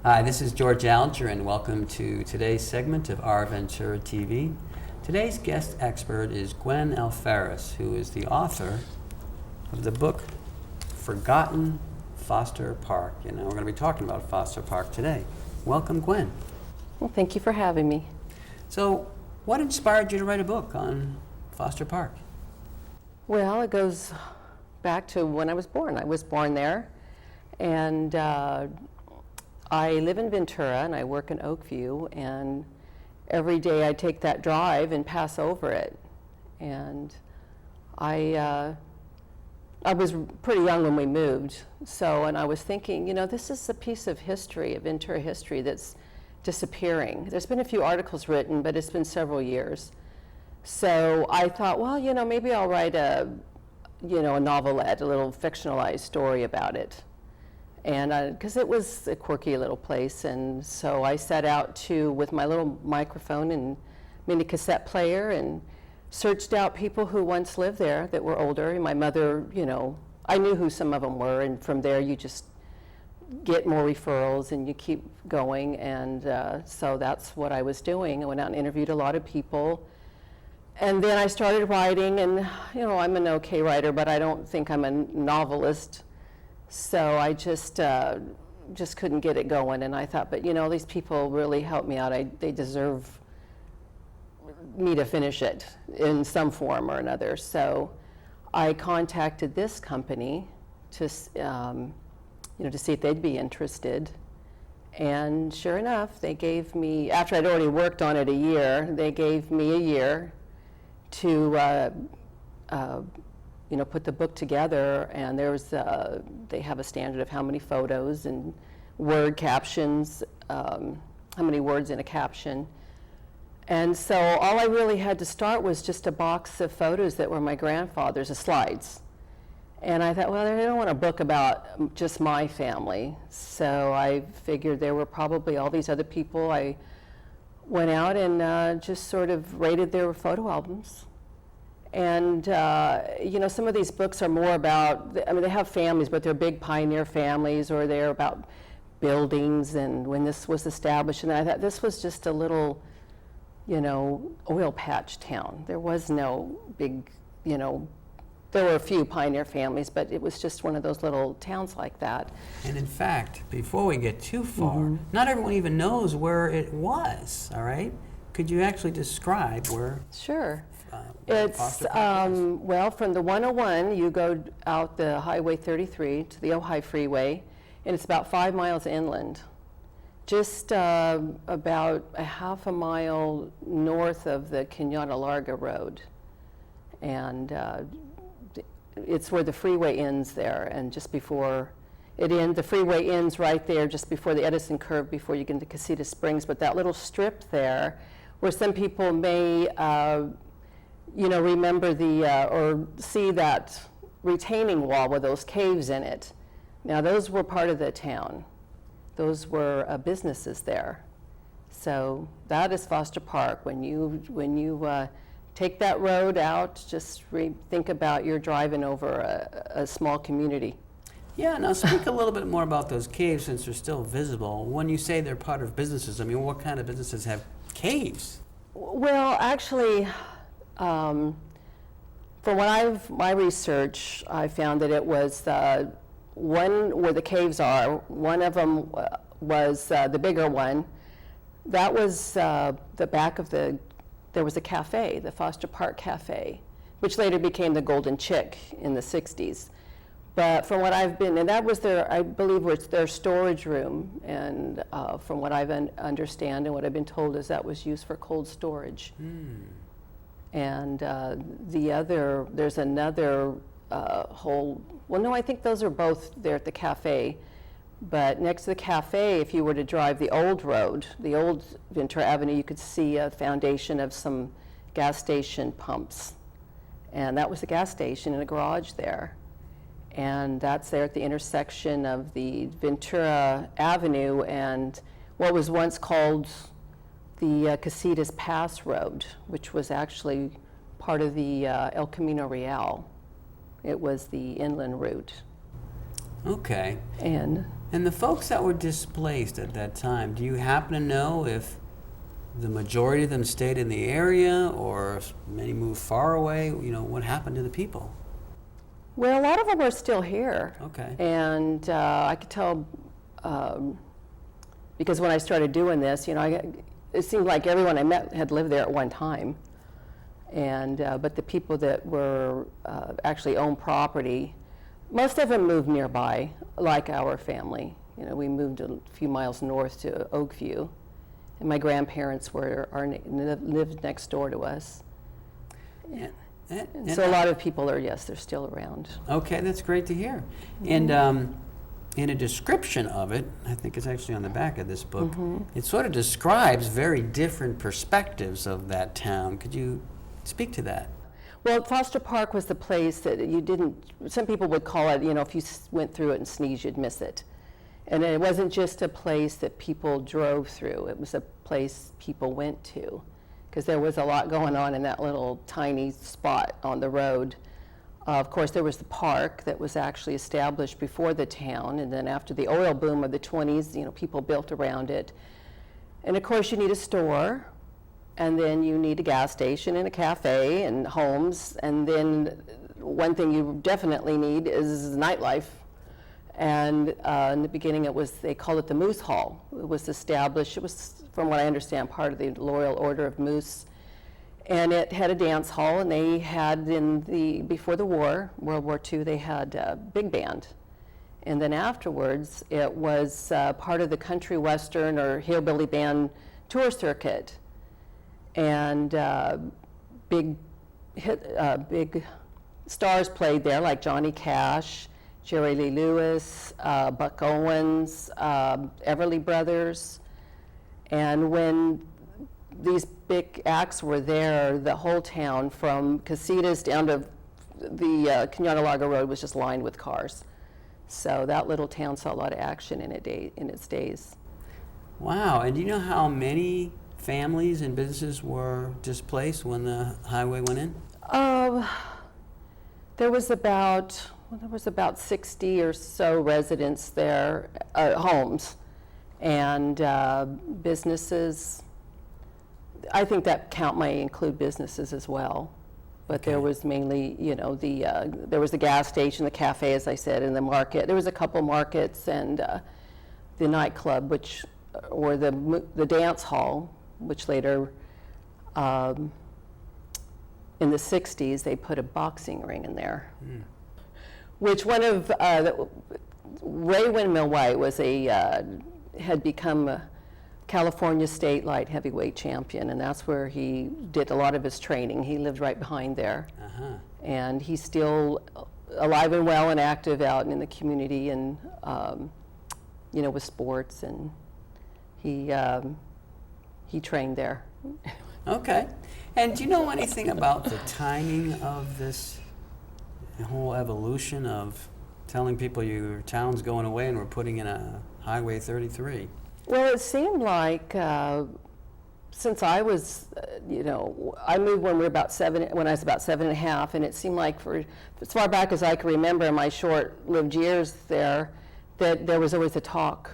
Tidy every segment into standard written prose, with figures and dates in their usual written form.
Hi, this is George Alger, and welcome to today's segment of Our Ventura TV. Today's guest expert is Gwen Alferes, who is the author of the book Forgotten Foster Park. We're going to be talking about Foster Park today. Welcome, Gwen. Well, thank you for having me. So, what inspired you to write a book on Foster Park? Well, it goes back to when I was born. I was born there, and I live in Ventura and I work in Oakview, and every day I take that drive and pass over it. And I was pretty young when we moved, and I was thinking, this is a piece of history, of Ventura history, that's disappearing. There's been a few articles written, but it's been several years. So I thought, well, maybe I'll write a novelette, a little fictionalized story about it. And because it was a quirky little place, and so I set out with my little microphone and mini cassette player, and searched out people who once lived there that were older. And my mother, I knew who some of them were, and from there you just get more referrals and you keep going. And so that's what I was doing. I went out and interviewed a lot of people. And then I started writing, and I'm an okay writer, but I don't think I'm a novelist. So I just couldn't get it going, and I thought, but these people really helped me out. They deserve me to finish it in some form or another. So I contacted this company to see if they'd be interested. And sure enough, they gave me, after I'd already worked on it a year, they gave me a year to put the book together. And they have a standard of how many photos and word captions, how many words in a caption. And so all I really had to start was just a box of photos that were my grandfather's, the slides. And I thought, well, I don't want a book about just my family. So I figured there were probably all these other people. I went out and just sort of rated their photo albums. And, some of these books are more about, they have families, but they're big pioneer families, or they're about buildings and when this was established. And I thought this was just a little, oil patch town. There was no big, there were a few pioneer families, but it was just one of those little towns like that. And in fact, before we get too far, not everyone even knows where it was, all right? Could you actually describe where? Sure. It's, from the 101, you go out the Highway 33 to the Ojai Freeway, and it's about 5 miles inland. Just about a half a mile north of the Quinata Larga Road. And it's where the freeway ends there, and just before it ends, the freeway ends right there just before the Edison curve, before you get into Casita Springs. But that little strip there, where some people may remember or see that retaining wall with those caves in it. Now those were part of the town. Those were businesses there. So that is Foster Park. When you take that road out, just think about you're driving over a small community. Yeah, now speak a little bit more about those caves since they're still visible. When you say they're part of businesses, what kind of businesses have caves? Well, actually, from my research, I found that it was one where the caves are. One of them was the bigger one. That was the back of there was a cafe, the Foster Park Cafe, which later became the Golden Chick in the 60s. But from what I've been, and that was I believe was their storage room, and from what I understand and what I've been told is that was used for cold storage. And there's another I think those are both there at the cafe. But next to the cafe, if you were to drive the old road, the old Ventura Avenue, you could see a foundation of some gas station pumps. And that was the gas station in a garage there. And that's there at the intersection of the Ventura Avenue and what was once called the Casitas Pass Road, which was actually part of the El Camino Real. It was the inland route. Okay. And the folks that were displaced at that time, do you happen to know if the majority of them stayed in the area or if many moved far away? You know, what happened to the people? well, a lot of them are still here. Okay. And I could tell because when I started doing this, you know, it seemed like everyone I met had lived there at one time. And but the people that were actually owned property, most of them moved nearby, like our family. You know, we moved a few miles north to Oakview, and my grandparents lived next door to us. And so a lot of people are, yes, they're still around. Okay, that's great to hear. And in a description of it, I think it's actually on the back of this book, it sort of describes very different perspectives of that town. Could you speak to that? Well, Foster Park was the place that you didn't, some people would call it, you know, if you went through it and sneezed, you'd miss it. And it wasn't just a place that people drove through, it was a place people went to, because there was a lot going on in that little tiny spot on the road. Of course, there was the park that was actually established before the town, and then after the oil boom of the 20s, you know, people built around it. And of course, you need a store, and then you need a gas station and a cafe and homes, and then one thing you definitely need is nightlife. And in the beginning, they called it the Moose Hall. It was established, it was, from what I understand, part of the Loyal Order of Moose. And it had a dance hall, and they had before the war, World War II, they had a big band. And then afterwards, it was part of the country western or hillbilly band tour circuit. And big stars played there, like Johnny Cash, Jerry Lee Lewis, Buck Owens, Everly Brothers. And when these big acts were there, the whole town, from Casitas down to the Canyon-Largo Road, was just lined with cars. So that little town saw a lot of action in its days. Wow, and do you know how many families and businesses were displaced when the highway went in? There was about 60 or so residents there, homes, and businesses. I think that count may include businesses as well, but Okay. there was mainly, you know, there was the gas station, the cafe, as I said, and the market. There was a couple markets and the nightclub, or the dance hall, which later, in the 60s, they put a boxing ring in there. Which one of Ray Windmill White had become a California state light heavyweight champion, and that's where he did a lot of his training. He lived right behind there, and he's still alive and well and active out in the community, and you know, with sports, and he trained there. Okay. And do you know anything about the timing of this whole evolution of telling people your town's going away and we're putting in a Highway 33? Well, it seemed like since I was, you know, I moved when I was about 7.5, and it seemed like for as far back as I can remember in my short-lived years there, that there was always a talk,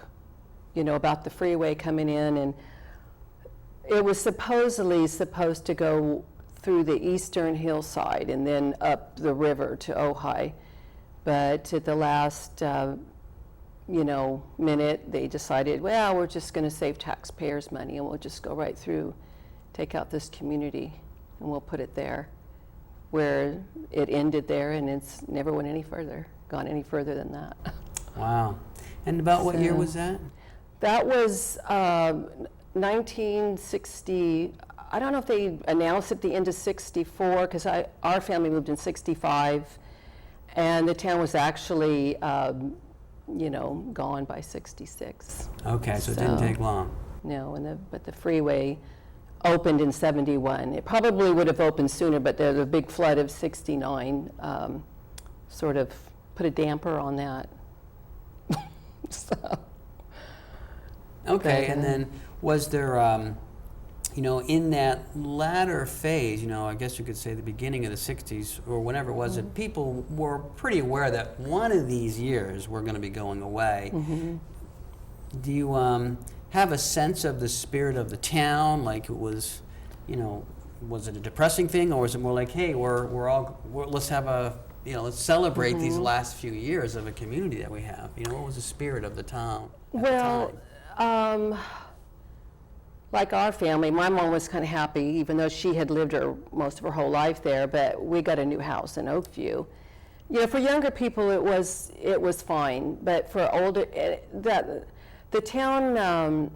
you know, about the freeway coming in, and it was supposedly supposed to go through the eastern hillside and then up the river to Ojai, but at the last you know, minute, they decided, well, we're just going to save taxpayers' money, and we'll just go right through, take out this community, and we'll put it there, where it ended there, and it's never gone any further than that. Wow. And about what year was that? That was 1960. I don't know if they announced at the end of 64, because our family moved in 65, and the town was actually you know, gone by 66. Okay, so it didn't take long. No, but the freeway opened in 71. It probably would have opened sooner, but the big flood of 69 sort of put a damper on that. So. Okay, and then was there in that latter phase, I guess you could say the beginning of the 60s or whenever it was, that people were pretty aware that one of these years we're going to be going away. Do you have a sense of the spirit of the town? Like it was, was it a depressing thing, or was it more like, hey, let's have let's celebrate these last few years of a community that we have? What was the spirit of the town at the time? Like our family, my mom was kind of happy, even though she had lived most of her whole life there, but we got a new house in Oakview. For younger people, it was fine, but for older, the town, a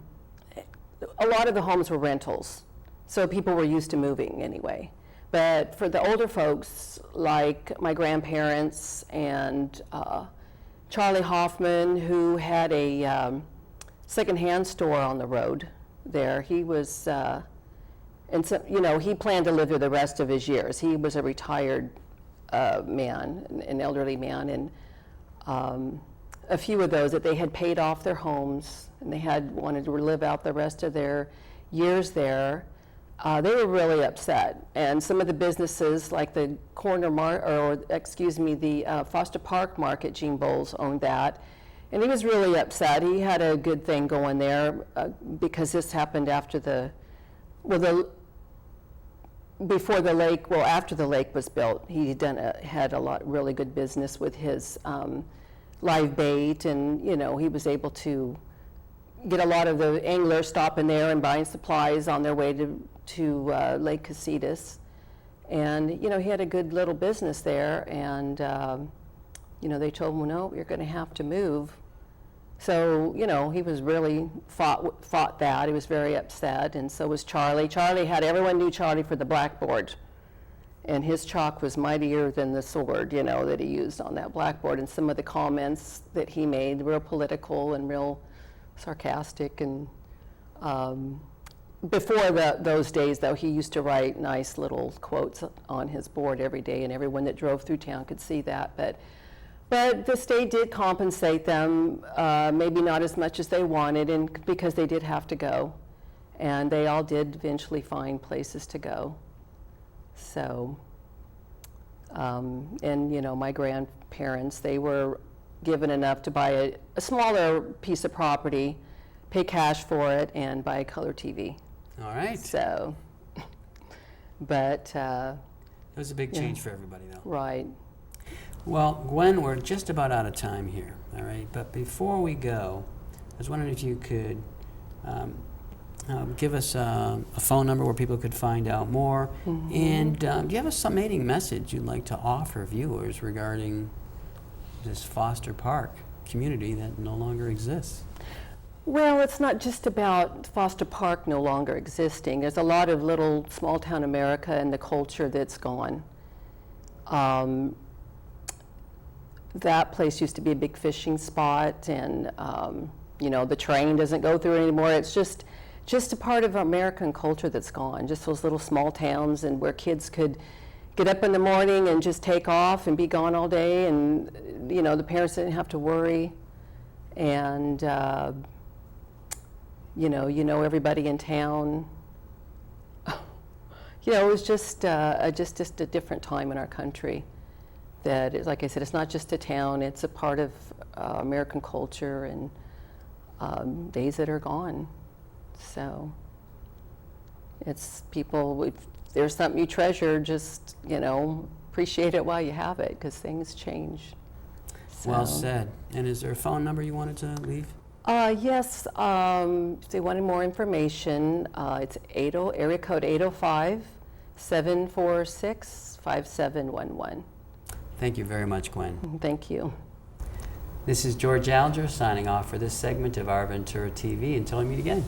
lot of the homes were rentals, so people were used to moving anyway. But for the older folks, like my grandparents and Charlie Hoffman, who had a secondhand store on the road there, he was, and so, he planned to live there the rest of his years. He was a retired man, an elderly man, and a few of those that they had paid off their homes and they had wanted to live out the rest of their years there. They were really upset, and some of the businesses like the the Foster Park Market, Gene Bowles owned that, and he was really upset. He had a good thing going there because this happened after after the lake was built. He had a lot really good business with his live bait, and he was able to get a lot of the anglers stopping there and buying supplies on their way to Lake Casitas. And he had a good little business there, and they told him, no, you're going to have to move. So he was really fought that. He was very upset, and so was Charlie. Everyone knew Charlie for the blackboard, and his chalk was mightier than the sword, that he used on that blackboard. And some of the comments that he made, real political and real sarcastic. And before those days, though, he used to write nice little quotes on his board every day, and everyone that drove through town could see that. But the state did compensate them, maybe not as much as they wanted, and because they did have to go, and they all did eventually find places to go. So, and my grandparents, they were given enough to buy a smaller piece of property, pay cash for it, and buy a color TV. All right. So, but it was a big change for everybody, though. Right. Well, Gwen, we're just about out of time here, all right? But before we go, I was wondering if you could give us a phone number where people could find out more. And do you have a summating message you'd like to offer viewers regarding this Foster Park community that no longer exists? Well, it's not just about Foster Park no longer existing. There's a lot of little small-town America and the culture that's gone. That place used to be a big fishing spot, and the train doesn't go through it anymore. It's just a part of American culture that's gone. Just those little small towns, and where kids could get up in the morning and just take off and be gone all day, and the parents didn't have to worry, and everybody in town. It was just a different time in our country. That is, like I said, it's not just a town, it's a part of American culture, and days that are gone. So it's people, if there's something you treasure, just, appreciate it while you have it, because things change. So. Well said. And is there a phone number you wanted to leave? Yes, if they wanted more information, it's area code 805-746-5711. Thank you very much, Gwen. Thank you. This is George Alger signing off for this segment of Our Ventura TV. Until we meet again.